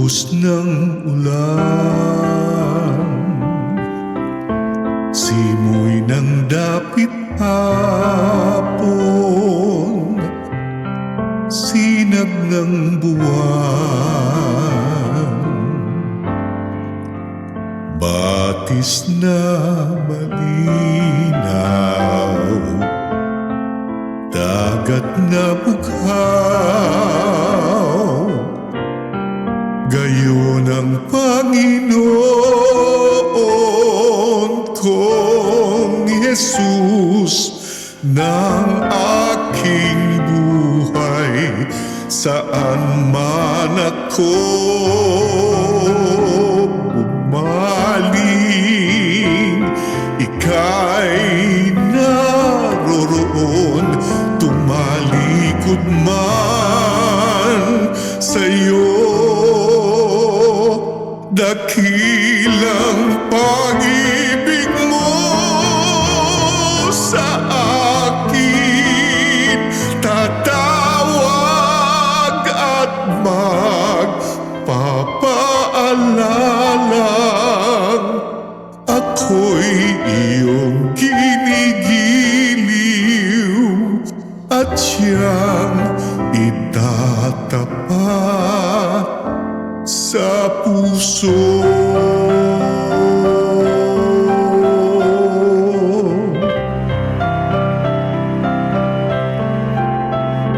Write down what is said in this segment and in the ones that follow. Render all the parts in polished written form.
Buhos ng ulan, simoy ng dapit hapon, sinag ng buwan, batis na malinaw, dagat na bughaw, gayon ang Panginoon kong Jesus ng aking buhay, saan man ako bumaling, ika'y naroroon, tumalikod man sa'yo. Dakilang pag-ibig mo sa akin, tatawag at magpapaalalang ako'y iyong ginigiliw at siyang itatapat sa puso.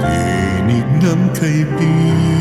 Tinig ng kaibigan,